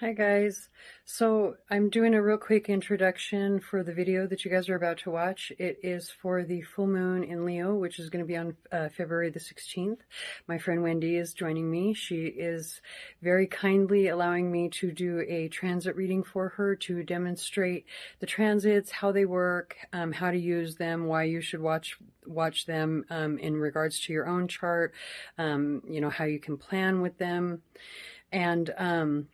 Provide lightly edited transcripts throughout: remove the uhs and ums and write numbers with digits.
Hi guys. So I'm doing a real quick introduction for the video that you guys are about to watch. It is for the full moon in Leo, which is going to be on February the 16th. My friend Wendy is joining me. She is very kindly allowing me to do a transit reading for her to demonstrate the transits, how they work, how to use them, why you should watch them in regards to your own chart, how you can plan with them. And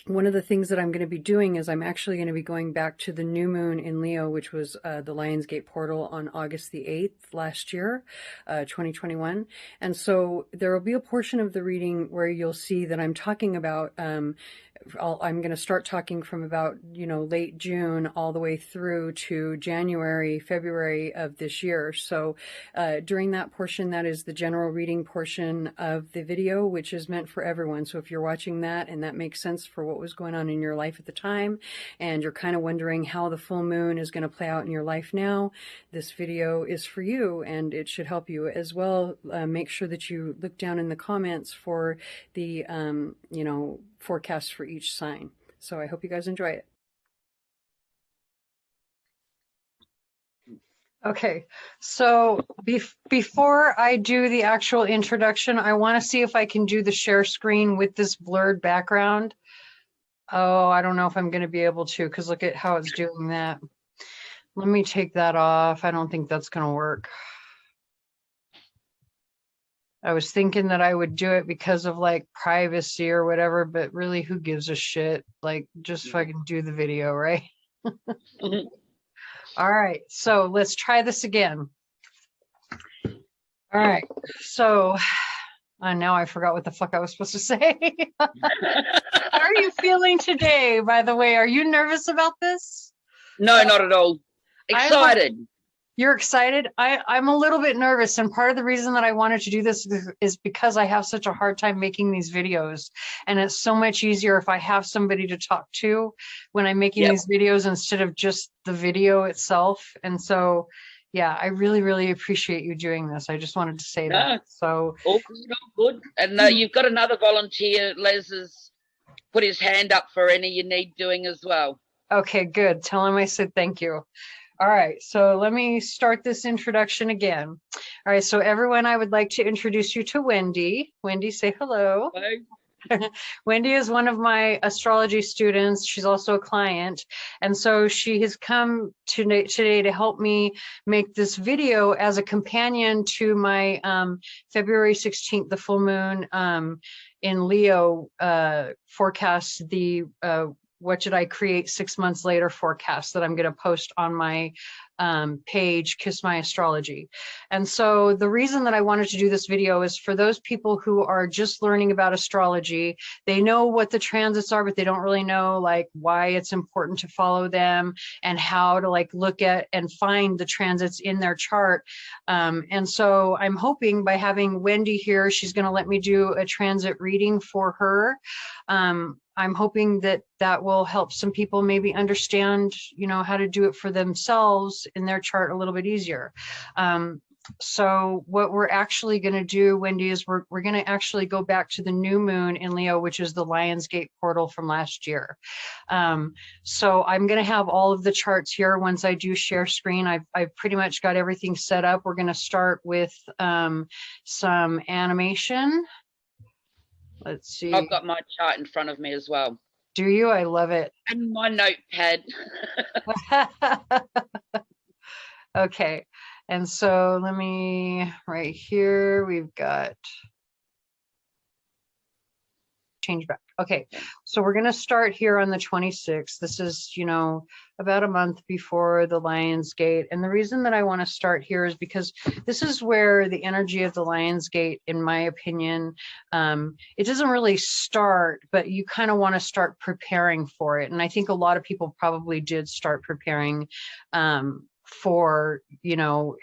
one of the things that I'm going to be doing is I'm actually going to be going back to the new moon in Leo, which was the Lionsgate portal on August the 8th last year, 2021. And so there will be a portion of the reading where you'll see that I'm talking about I'm going to start talking from about, late June all the way through to January, February of this year. So during that portion, that is the general reading portion of the video, which is meant for everyone. So if you're watching that and that makes sense for what was going on in your life at the time, and you're kind of wondering how the full moon is going to play out in your life now, this video is for you and it should help you as well. Make sure that you look down in the comments for the, forecast for each sign. So I hope you guys enjoy it. Okay, so before I do the actual introduction, I want to see if I can do the share screen with this blurred background. Oh, I don't know if I'm going to be able to, because look at how it's doing that. Let me take that off. I don't think that's going to work. I was thinking that I would do it because of like privacy or whatever, but really who gives a shit? Like just fucking do the video, right? All right, so let's try this again. All right, so now I forgot what the fuck I was supposed to say. How are you feeling today, by the way? Are you nervous about this? No, not at all. Excited. You're excited? I'm a little bit nervous, and part of the reason that I wanted to do this is because I have such a hard time making these videos, and it's so much easier if I have somebody to talk to when I'm making these videos instead of just the video itself. And so, yeah, I really, really appreciate you doing this. I just wanted to say that. So all good, all good. And you've got another volunteer. Les has put his hand up for any you need doing as well. Okay, good. Tell him I said thank you. All right, so let me start this introduction again. All right, so everyone, I would like to introduce you to Wendy. Wendy, say hello. Hello. Wendy is one of my astrology students. She's also a client. And so she has come today to help me make this video as a companion to my February 16th, the full moon in Leo forecast, the what should I create 6 months later forecast that I'm going to post on my page, Kiss My Astrology. And so the reason that I wanted to do this video is for those people who are just learning about astrology. They know what the transits are, but they don't really know like why it's important to follow them and how to like look at and find the transits in their chart. And so I'm hoping by having Wendy here, she's going to let me do a transit reading for her. I'm hoping that that will help some people maybe understand, how to do it for themselves in their chart a little bit easier. So what we're actually going to do, Wendy, is we're going to actually go back to the new moon in Leo, which is the Lionsgate portal from last year. So I'm going to have all of the charts here once I do share screen. I've pretty much got everything set up. We're going to start with some animation. Let's see. I've got my chart in front of me as well. Do you? I love it. And my notepad. Okay. And so let me, right here, we've got change back. Okay, so we're going to start here on the 26th. This is, about a month before the Lionsgate. And the reason that I want to start here is because this is where the energy of the Lionsgate, in my opinion, it doesn't really start, but you kind of want to start preparing for it. And I think a lot of people probably did start preparing for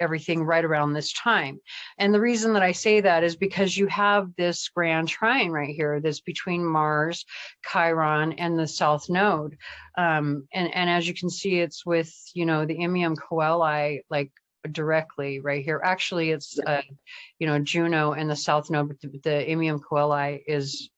everything right around this time. And the reason that I say that is because you have this grand trine right here that's between Mars, Chiron, and the South Node. And as you can see, it's with the Immium Coeli like directly right here. Actually, it's Juno and the South Node, but the Immium Coeli is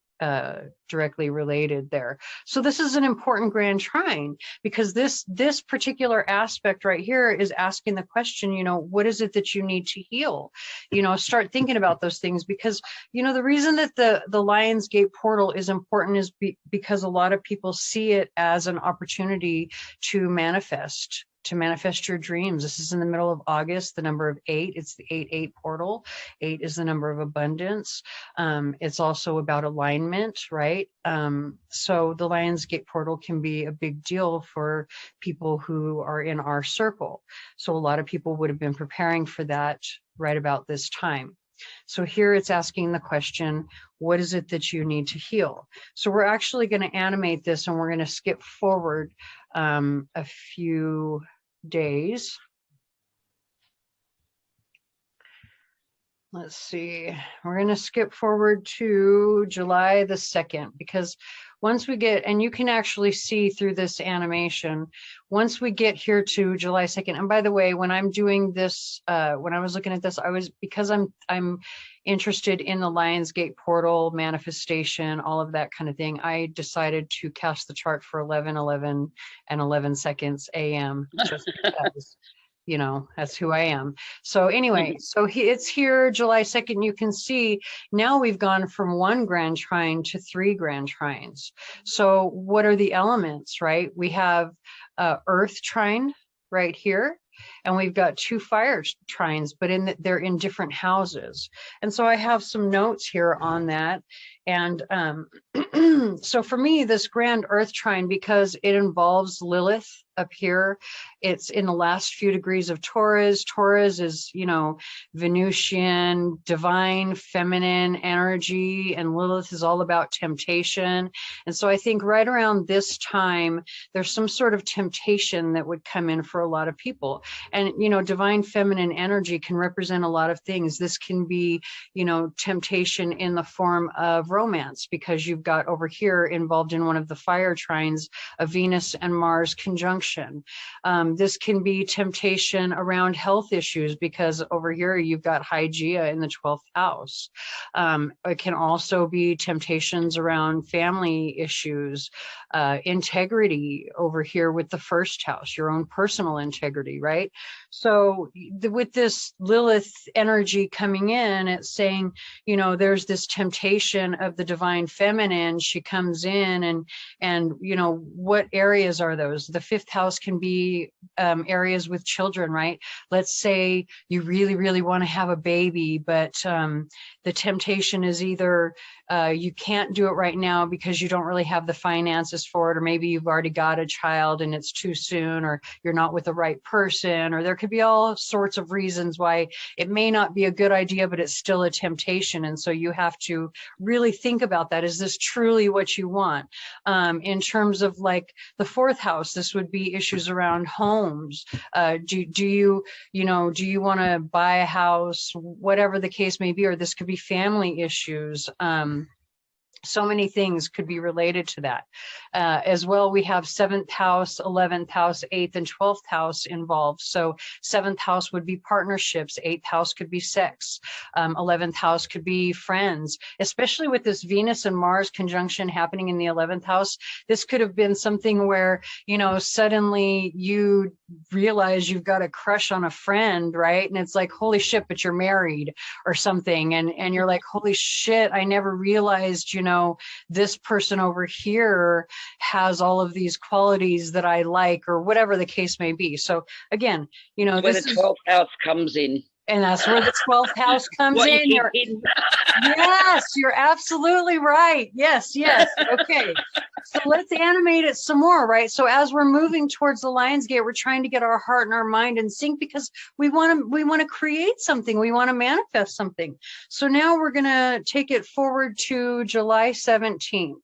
directly related there. So this is an important grand trine, because this particular aspect right here is asking the question, you know, what is it that you need to heal? You know, start thinking about those things, because, you know, the reason that the Lion's Gate portal is important is because a lot of people see it as an opportunity to manifest your dreams. This is in the middle of August, the number of 8. It's the 8-8 portal. 8 is the number of abundance. It's also about alignment, right? So the Lion's Gate portal can be a big deal for people who are in our circle. So a lot of people would have been preparing for that right about this time. So here it's asking the question, what is it that you need to heal? So we're actually going to animate this, and we're going to skip forward a few days. Let's see, we're going to skip forward to July the 2nd, because once we get, and you can actually see through this animation, once we get here to July 2nd, and by the way, when I'm doing this, when I was looking at this, because I'm interested in the Lion's Gate portal, manifestation, all of that kind of thing, I decided to cast the chart for 11:11 and 11 seconds AM, just because. You know, that's who I am. So anyway, so it's here July 2nd. You can see now we've gone from 1 grand trine to 3 grand trines. So what are the elements, right? We have earth trine right here, and we've got 2 fire trines, but they're in different houses. And so I have some notes here on that. And so for me, this grand earth trine, because it involves Lilith up here, it's in the last few degrees of Taurus. Taurus is, you know, Venusian, divine, feminine energy, and Lilith is all about temptation. And so I think right around this time, there's some sort of temptation that would come in for a lot of people. And, you know, divine feminine energy can represent a lot of things. This can be, you know, temptation in the form of romance, because you've got over here involved in one of the fire trines, a Venus and Mars conjunction. This can be temptation around health issues, because over here you've got Hygeia in the 12th house. It can also be temptations around family issues, integrity over here with the 1st house, your own personal integrity, right? So with this Lilith energy coming in, it's saying, you know, there's this temptation of the divine feminine. She comes in and, you know, what areas are those? The 5th house can be areas with children, right? Let's say you really, really want to have a baby, but the temptation is either you can't do it right now because you don't really have the finances for it, or maybe you've already got a child and it's too soon, or you're not with the right person, or there could be all sorts of reasons why it may not be a good idea, but it's still a temptation. And so you have to really think about that. Is this truly what you want? In terms of like the 4th house, this would be issues around homes. Do you want to buy a house, whatever the case may be, or this could be family issues. So many things could be related to that. As well, we have 7th house, 11th house, 8th and 12th house involved. So 7th house would be partnerships, 8th house could be sex, 11th house could be friends, especially with this Venus and Mars conjunction happening in the 11th house. This could have been something where, you know, suddenly you realize you've got a crush on a friend, right? And it's like, holy shit, but you're married or something. And you're like, holy shit, I never realized, you know, this person over here has all of these qualities that I like, or whatever the case may be. So again, you know, where the 12th house comes in. And that's where the 12th house comes in. Yes, you're absolutely right. Yes. Okay. So let's animate it some more, right? So as we're moving towards the Lion's Gate, we're trying to get our heart and our mind in sync, because we want to create something. We want to manifest something. So now we're going to take it forward to July 17th.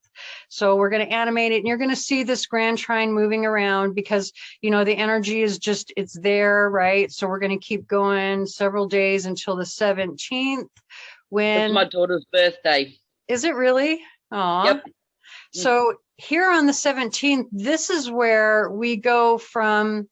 So we're going to animate it, and you're going to see this grand trine moving around, because, you know, the energy is just, it's there, right? So we're going to keep going several days until the 17th. When it's my daughter's birthday. Is it really? Aw. Yep. So here on the 17th, this is where we go from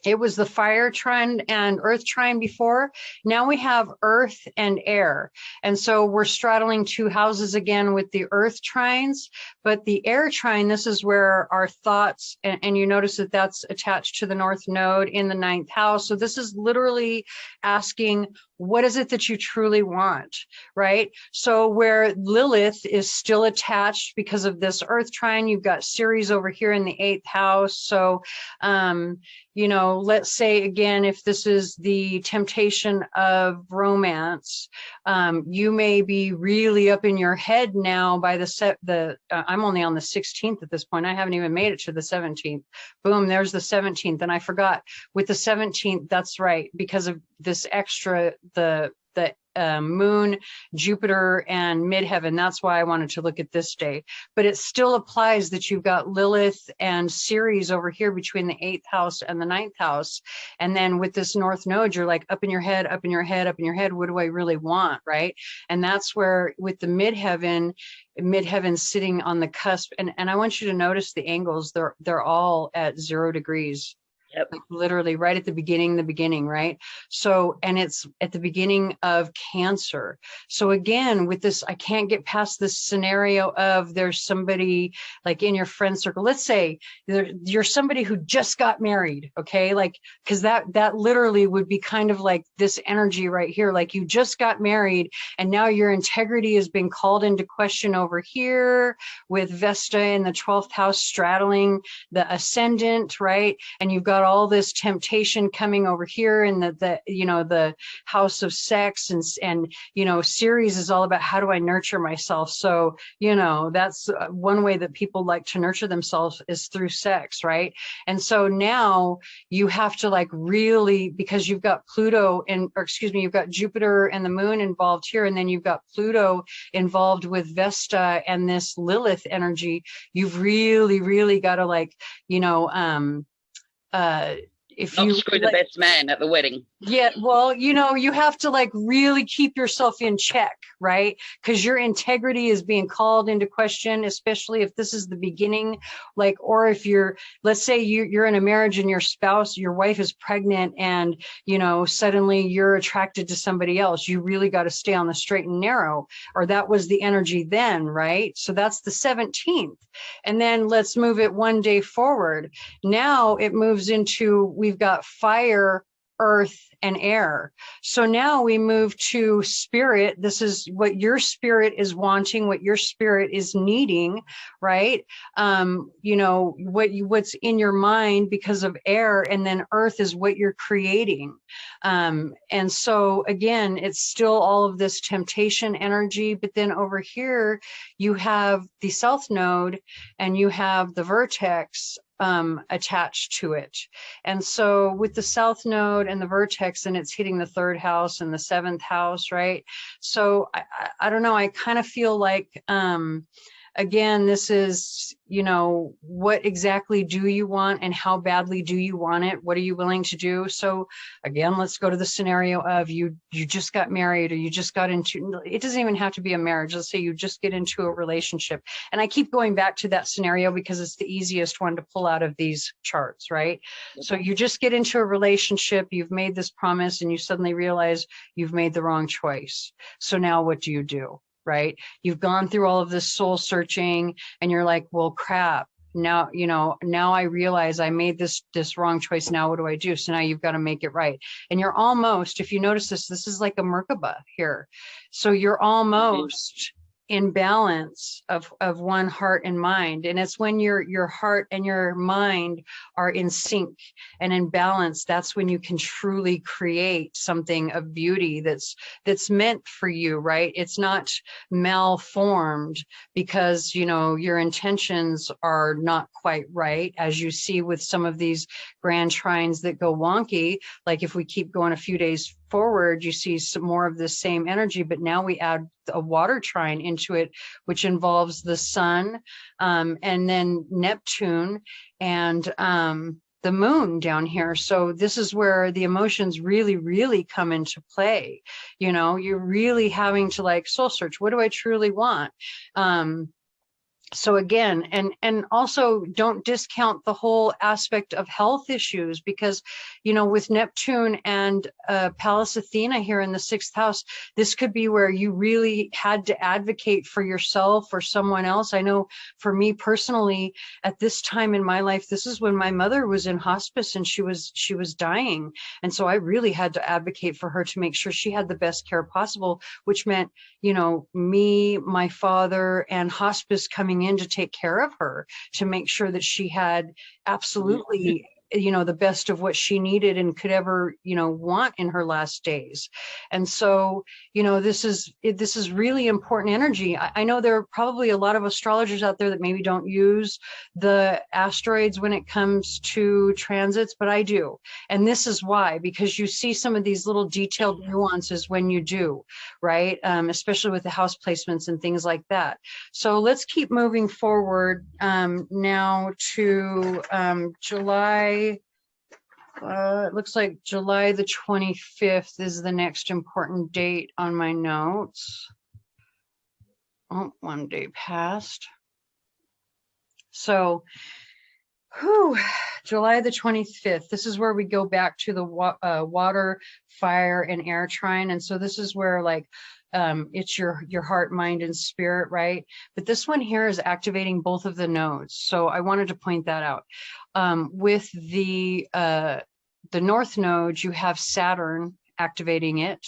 It was the fire trine and earth trine before. Now we have earth and air. And so we're straddling two houses again with the earth trines, but the air trine, this is where our thoughts, and you notice that that's attached to the north node in the 9th house. So this is literally asking, what is it that you truly want, right? So where Lilith is still attached because of this earth trine, you've got Ceres over here in the 8th house. So, you know, let's say again, if this is the temptation of romance, you may be really up in your head now by I'm only on the 16th at this point. I haven't even made it to the 17th. Boom, there's the 17th. And I forgot with the 17th, that's right, because of this extra, the moon, Jupiter, and midheaven. That's why I wanted to look at this day. But it still applies that you've got Lilith and Ceres over here between the 8th house and the 9th house. And then with this north node, you're like up in your head, up in your head, up in your head. What do I really want, right? And that's where with the midheaven sitting on the cusp. And I want you to notice the angles. They're all at 0 degrees. Yep. Like literally right at the beginning, right? So, and it's at the beginning of Cancer. So again, with this, I can't get past this scenario of there's somebody like in your friend circle. Let's say you're somebody who just got married, okay? Like, because that literally would be kind of like this energy right here. Like you just got married and now your integrity has been called into question over here with Vesta in the 12th house straddling the ascendant, right? And you've got all this temptation coming over here in the house of sex, and you know, Ceres is all about how do I nurture myself. So you know, that's one way that people like to nurture themselves is through sex, right? And so now you have to like really, because you've got you've got Jupiter and the moon involved here, and then you've got Pluto involved with Vesta and this Lilith energy. You've really got to like, you know, if Not you screw the best man at the wedding. Yeah, well, you know, you have to like really keep yourself in check, right? Because your integrity is being called into question, especially if this is the beginning, like, or if let's say you're in a marriage and your wife is pregnant and, you know, suddenly you're attracted to somebody else. You really got to stay on the straight and narrow, or that was the energy then, right? So that's the 17th. And then let's move it one day forward. Now it moves into, we've got fire, earth, and air. So now we move to spirit. This is what your spirit is wanting, what your spirit is needing, right? You know, what's in your mind because of air, and then earth is what you're creating. And so again, it's still all of this temptation energy, but then over here you have the south node and you have the vertex attached to it. And so with the south node and the vertex, and it's hitting the 3rd house and the 7th house, right? So I don't know, I kind of feel like again, this is, you know, what exactly do you want and how badly do you want it? What are you willing to do? So again, let's go to the scenario of you just got married, or you just got into, it doesn't even have to be a marriage. Let's say you just get into a relationship. And I keep going back to that scenario because it's the easiest one to pull out of these charts, right? So you just get into a relationship, you've made this promise, and you suddenly realize you've made the wrong choice. So now what do you do? Right? You've gone through all of this soul searching and you're like, well, crap. Now, you know, now I realize I made this wrong choice. Now what do I do? So now you've got to make it right. And you're almost, if you notice this is like a Merkaba here. So you're almost in balance of one heart and mind. And it's when your heart and your mind are in sync and in balance, that's when you can truly create something of beauty that's meant for you, right? It's not malformed because, you know, your intentions are not quite right, as you see with some of these grand trines that go wonky. Like if we keep going a few days forward, you see some more of the same energy, but now we add a water trine into it, which involves the sun, and then Neptune and the moon down here. So this is where the emotions really come into play. You know, you're really having to like soul search. What do I truly want? So again, and also don't discount the whole aspect of health issues, because, you know, with Neptune and Pallas Athena here in the 6th house, this could be where you really had to advocate for yourself or someone else. I know for me personally, at this time in my life, this is when my mother was in hospice and she was dying. And so I really had to advocate for her to make sure she had the best care possible, which meant, you know, me, my father, and hospice coming in to take care of her, to make sure that she had absolutely, you know, the best of what she needed and could ever, you know, want in her last days. And so, you know, this is really important energy. I know there are probably a lot of astrologers out there that maybe don't use the asteroids when it comes to transits, but I do. And this is why, because you see some of these little detailed nuances when you do, right? Especially with the house placements and things like that. So let's keep moving forward now to July. It looks like July the 25th is the next important date on my notes. Oh, one day passed. So, July the 25th. This is where we go back to the water, fire, and air trine. And so this is where, like, it's your heart, mind, and spirit, right? But this one here is activating both of the nodes. So I wanted to point that out. With the North Node, you have Saturn activating it.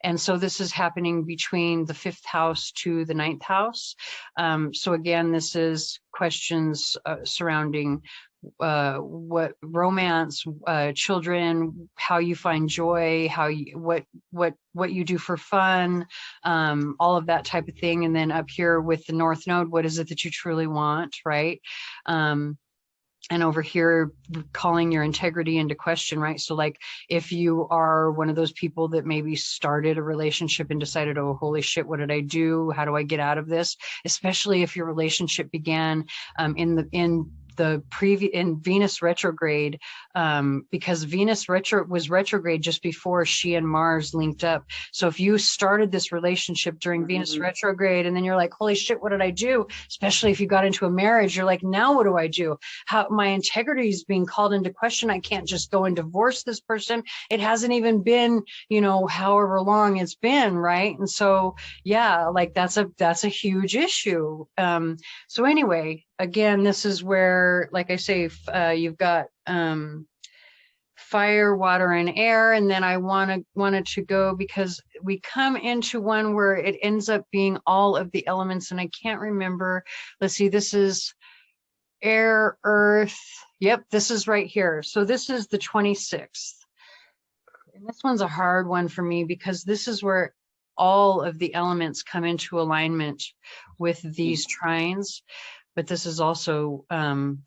And so this is happening between the 5th house to the 9th house. So again, this is questions surrounding what romance, children, how you find joy, how you, what you do for fun, all of that type of thing. And then up here with the North Node, what is it that you truly want, right? And over here, calling your integrity into question, right? So like, if you are one of those people that maybe started a relationship and decided, oh, holy shit, what did I do? How do I get out of this? Especially if your relationship began in Venus retrograde, because Venus was retrograde just before she and Mars linked up. So if you started this relationship during Venus retrograde, and then you're like, holy shit, what did I do? Especially if you got into a marriage, you're like, now what do I do? How my integrity is being called into question. I can't just go and divorce this person. It hasn't even been, you know, however long it's been, right? And so, yeah, like that's a huge issue. So anyway, again, this is where, like I say, you've got fire, water, and air. And then I wanted to go, because we come into one where it ends up being all of the elements, and I can't remember. Let's see, this is air, earth. Yep, this is right here. So this is the 26th. And this one's a hard one for me, because this is where all of the elements come into alignment with these trines. But this is also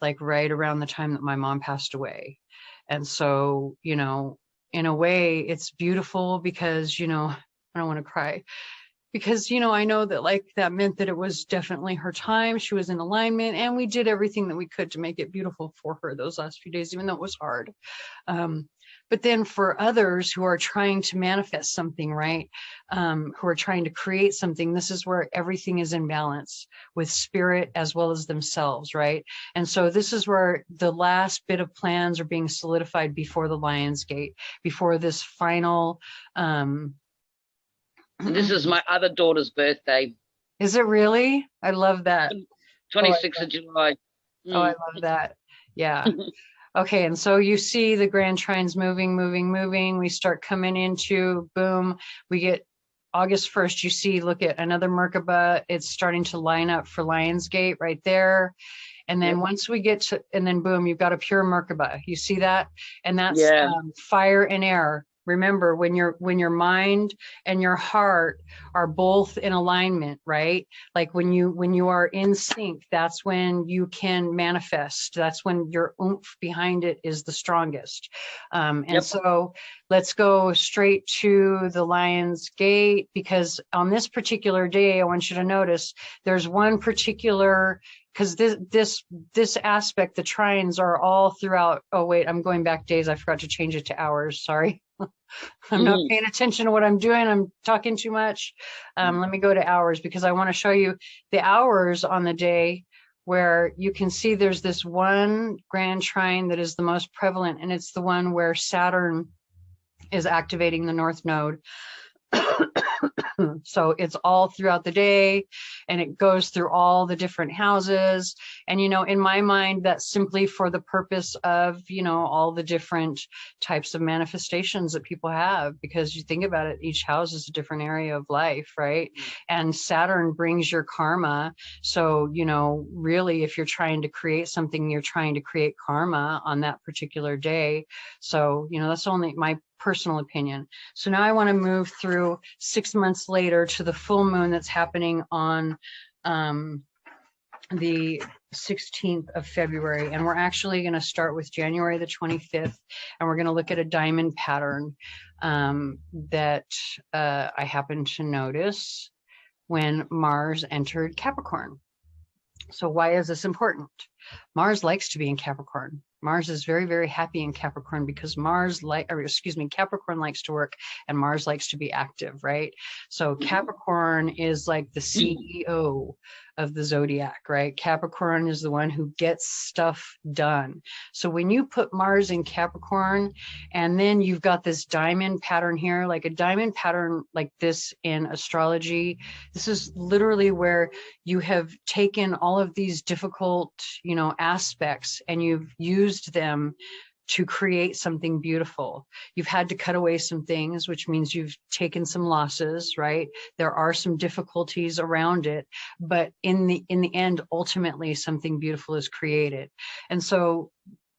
like right around the time that my mom passed away. And so, you know, in a way it's beautiful, because, you know, I don't want to cry, because, you know, I know that like that meant that it was definitely her time. She was in alignment, and we did everything that we could to make it beautiful for her those last few days, even though it was hard. But then for others who are trying to manifest something, right? Who are trying to create something, this is where everything is in balance with spirit as well as themselves, right? And so this is where the last bit of plans are being solidified before the Lion's Gate, before this final. This is my other daughter's birthday. Is it really? I love that. 26th of July. Oh, I love that. Yeah. Okay, and so you see the grand trines moving. We start coming into, boom, we get August 1st, you see, look at another Merkaba. It's starting to line up for Lionsgate right there. And then once we get to, and then boom, you've got a pure Merkaba. You see that? And that's fire and air. Remember, when your mind and your heart are both in alignment, right? Like when you are in sync, that's when you can manifest. That's when your oomph behind it is the strongest. And so let's go straight to the Lion's Gate, because on this particular day, I want you to notice there's one particular, because this aspect, the trines are all throughout. Oh wait, I'm going back days. I forgot to change it to hours. Sorry. I'm not paying attention to what I'm doing. I'm talking too much. Let me go to hours, because I want to show you the hours on the day where you can see there's this one grand trine that is the most prevalent, and it's the one where Saturn is activating the North Node. So it's all throughout the day, and it goes through all the different houses. And, you know, in my mind, that's simply for the purpose of, you know, all the different types of manifestations that people have, because you think about it, each house is a different area of life, right? And Saturn brings your karma. So, you know, really, if you're trying to create something, you're trying to create karma on that particular day. So, you know, that's only my personal opinion. So now I want to move through 6 months later to the full moon that's happening on the 16th of February. And we're actually going to start with January the 25th, and we're going to look at a diamond pattern that I happened to notice when Mars entered Capricorn. So why is this important? Mars likes to be in Capricorn. Mars is very, very happy in Capricorn because Capricorn likes to work and Mars likes to be active, right? So Capricorn is like the CEO of the zodiac, right? Capricorn is the one who gets stuff done. So when you put Mars in Capricorn, and then you've got this diamond pattern here, like a diamond pattern like this in astrology, this is literally where you have taken all of these difficult, you know, aspects, and you've used them to create something beautiful. You've had to cut away some things, which means you've taken some losses, right? There are some difficulties around it, but in the end, ultimately something beautiful is created. And so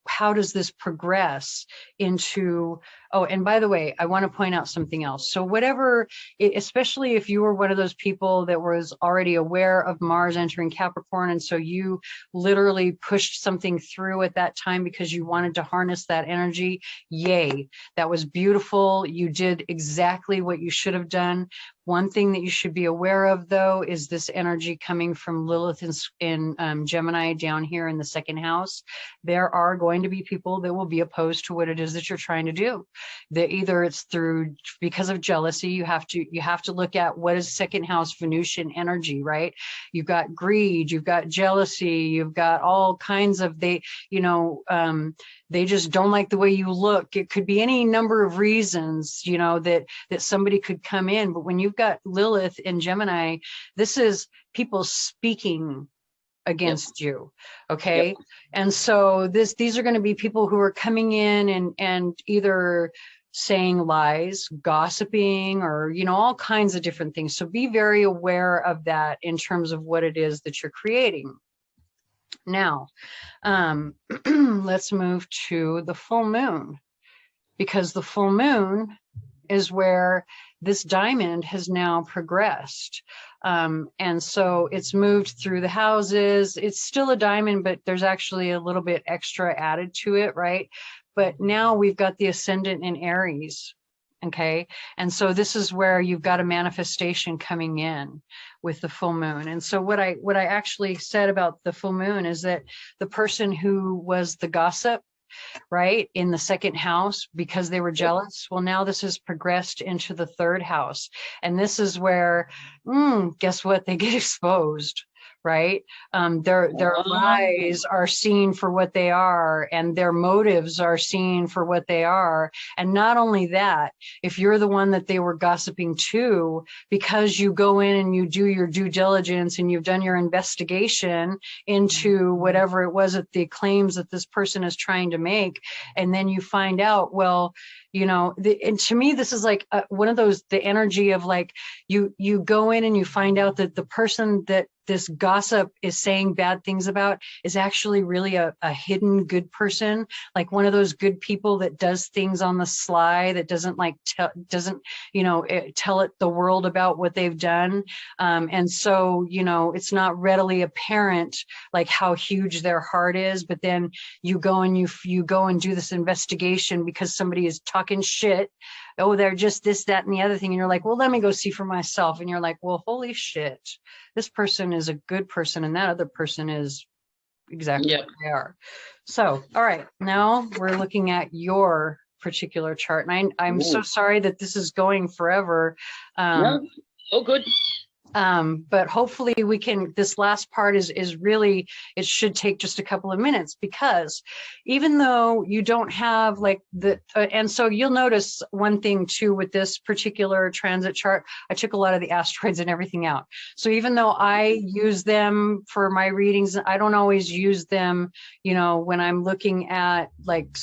how does this progress into, oh, and by the way, I want to point out something else. So whatever, especially if you were one of those people that was already aware of Mars entering Capricorn, and so you literally pushed something through at that time because you wanted to harness that energy, yay, that was beautiful. You did exactly what you should have done. One thing that you should be aware of, though, is this energy coming from Lilith in Gemini down here in the second house. There are going to be people that will be opposed to what it is that you're trying to do. That either it's through because of jealousy. You have to look at what is second house Venusian energy, right? You've got greed, you've got jealousy, you've got all kinds of they just don't like the way you look. It could be any number of reasons, you know, that somebody could come in. But when you've got Lilith in Gemini, this is people speaking against you. Okay. Yep. And so these are going to be people who are coming in and either saying lies, gossiping, or, you know, all kinds of different things. So be very aware of that in terms of what it is that you're creating. Now, let's move to the full moon, because the full moon is where this diamond has now progressed. And so it's moved through the houses. It's still a diamond, but there's actually a little bit extra added to it, right? But now we've got the ascendant in Aries. Okay. And so this is where you've got a manifestation coming in with the full moon. And so what I actually said about the full moon is that the person who was the gossip, right, in the second house because they were jealous, well, now this has progressed into the third house. And this is where, guess what? They get exposed. Right? Their lies are seen for what they are, and their motives are seen for what they are. And not only that, if you're the one that they were gossiping to, because you go in and you do your due diligence and you've done your investigation into whatever it was that the claims that this person is trying to make, and then you find out, well, you know, and to me, this is like one of those, the energy of like, you go in and you find out that the person that this gossip is saying bad things about is actually really a hidden good person, like one of those good people that does things on the sly, that doesn't like tell it the world about what they've done. And so, you know, it's not readily apparent like how huge their heart is, but then you go and you go and do this investigation because somebody is talking shit. Oh, they're just this, that, and the other thing. And you're like, well, let me go see for myself. And you're like, well, holy shit, this person is a good person and that other person is exactly what they are. So, all right, now we're looking at your particular chart. And I'm so sorry that this is going forever. No, oh, good. But hopefully we can, this last part is really, it should take just a couple of minutes, because even though you don't have like the, and so you'll notice one thing too with this particular transit chart, I took a lot of the asteroids and everything out. So even though I use them for my readings, I don't always use them, you know, when I'm looking at like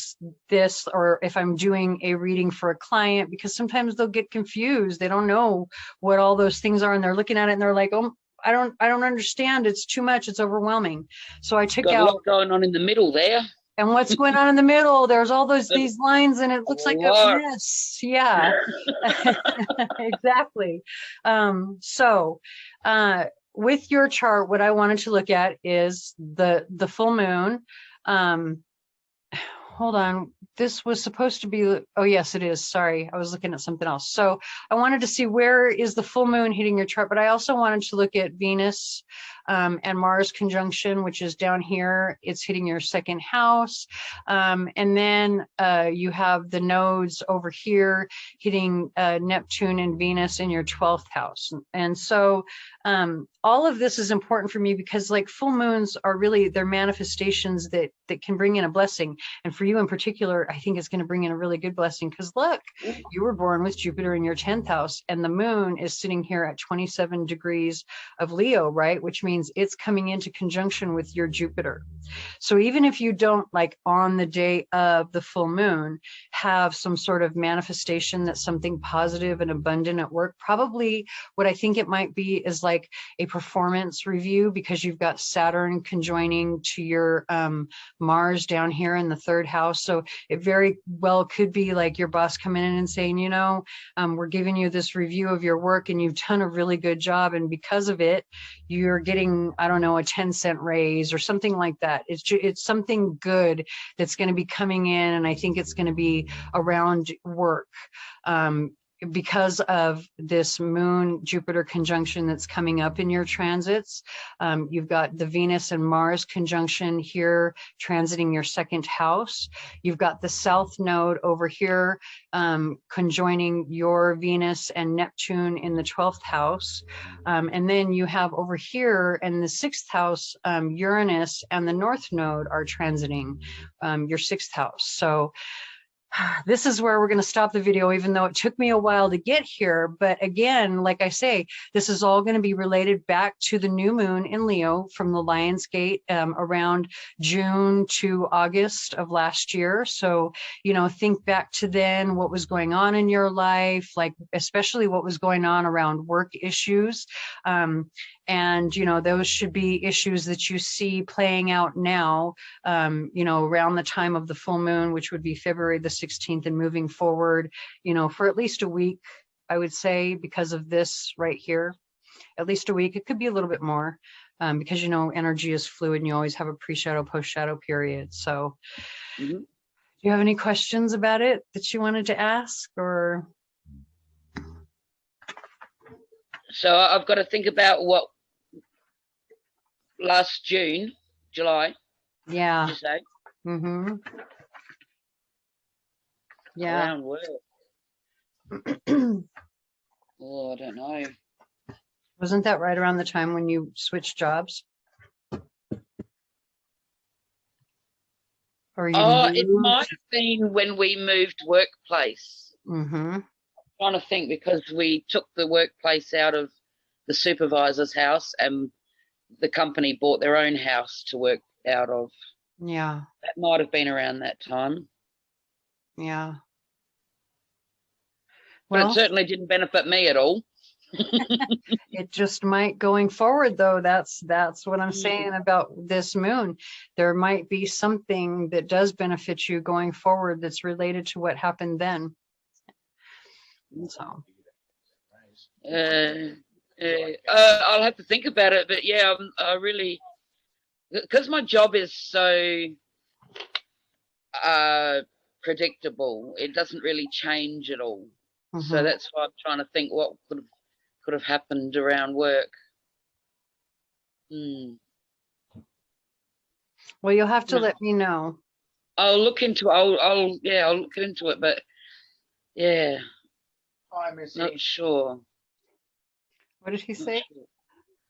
this, or if I'm doing a reading for a client, because sometimes they'll get confused. They don't know what all those things are, and they're looking at it and they're like, oh, I don't understand. It's too much. It's overwhelming. So I took Got a out, lot going on in the middle there. and what's going on in the middle? There's all these lines, and it looks like a mess. Yeah, exactly. So with your chart, what I wanted to look at is the full moon. Hold on. This was supposed to be, oh yes, it is. Sorry, I was looking at something else. So I wanted to see where is the full moon hitting your chart, but I also wanted to look at Venus and Mars conjunction, which is down here. It's hitting your second house. And then you have the nodes over here hitting Neptune and Venus in your 12th house. And so all of this is important for me, because like full moons are really, they're manifestations that can bring in a blessing. And for you in particular, I think it's going to bring in a really good blessing, because look, you were born with Jupiter in your 10th house, and the moon is sitting here at 27 degrees of Leo, right? Which means it's coming into conjunction with your Jupiter. So even if you don't, like on the day of the full moon, have some sort of manifestation that's something positive and abundant at work, probably what I think it might be is like a performance review, because you've got Saturn conjoining to your Mars down here in the 3rd house. So it very well could be like your boss coming in and saying, you know, we're giving you this review of your work and you've done a really good job, and because of it, you're getting, I don't know, a 10-cent raise or something like that. It's something good that's going to be coming in, and I think it's going to be around work. Because of this moon Jupiter conjunction that's coming up in your transits. You've got the Venus and Mars conjunction here transiting your 2nd house. You've got the south node over here conjoining your Venus and Neptune in the 12th house. And then you have over here in the 6th house, Uranus and the north node are transiting your 6th house. So this is where we're going to stop the video, even though it took me a while to get here. But again, like I say, this is all going to be related back to the new moon in Leo from the Lion's Gate around June to August of last year. So, you know, think back to then, what was going on in your life, like especially what was going on around work issues. And, you know, those should be issues that you see playing out now, you know, around the time of the full moon, which would be February the 16th, and moving forward, you know, for at least a week, I would say, because of this right here, at least a week. It could be a little bit more because, you know, energy is fluid and you always have a pre-shadow, post-shadow period. So do you have any questions about it that you wanted to ask, or? So I've got to think about what last July. Yeah. Did you say? Mm-hmm. Yeah. Around work. Oh, I don't know. Wasn't that right around the time when you switched jobs? Or you it might have been when we moved workplace. Mm-hmm. I'm trying to think, because we took the workplace out of the supervisor's house and the company bought their own house to work out of. Yeah. That might have been around that time. Yeah. Well, but it certainly didn't benefit me at all. It just might going forward, though. That's what I'm saying about this moon. There might be something that does benefit you going forward that's related to what happened then. So I'll have to think about it, but yeah, I really, because my job is so predictable, it doesn't really change at all. So that's why I'm trying to think what could have happened around work. Well, you'll have to let me know. I'll look into I'll look into it, but yeah, not sure. What did he say?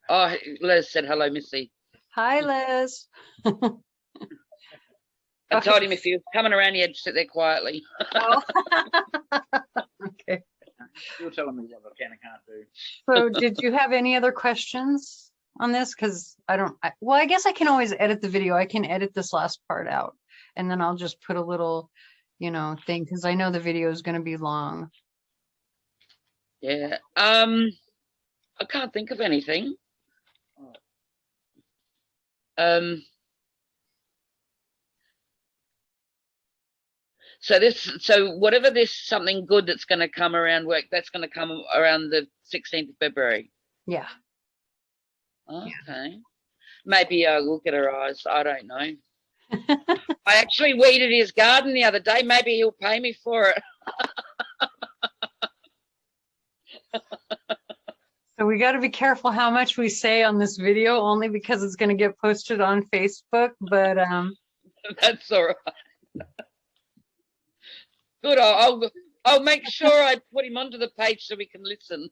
Oh, Les said hello, Missy. Hi, Liz. I told him if he was coming around, he had to sit there quietly. Oh. Okay. You're telling me what I can and can't do. So did you have any other questions on this? Because well, I guess I can always edit the video. I can edit this last part out, and then I'll just put a little, thing, because I know the video is going to be long. Yeah. I can't think of anything. So whatever this something good that's going to come around work, that's going to come around the 16th of February. Yeah. Okay. Yeah. Maybe I'll look at her eyes. I don't know. I actually weeded his garden the other day. Maybe he'll pay me for it. So we got to be careful how much we say on this video, only because it's going to get posted on Facebook. But that's all right. Good. I'll make sure I put him onto the page so we can listen.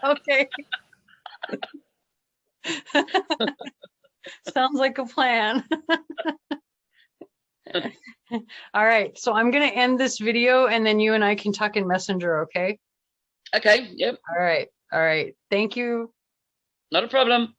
Okay. Sounds like a plan. All right. So I'm going to end this video, and then you and I can talk in Messenger, okay? Okay. Yep. All right. All right. Thank you. Not a problem.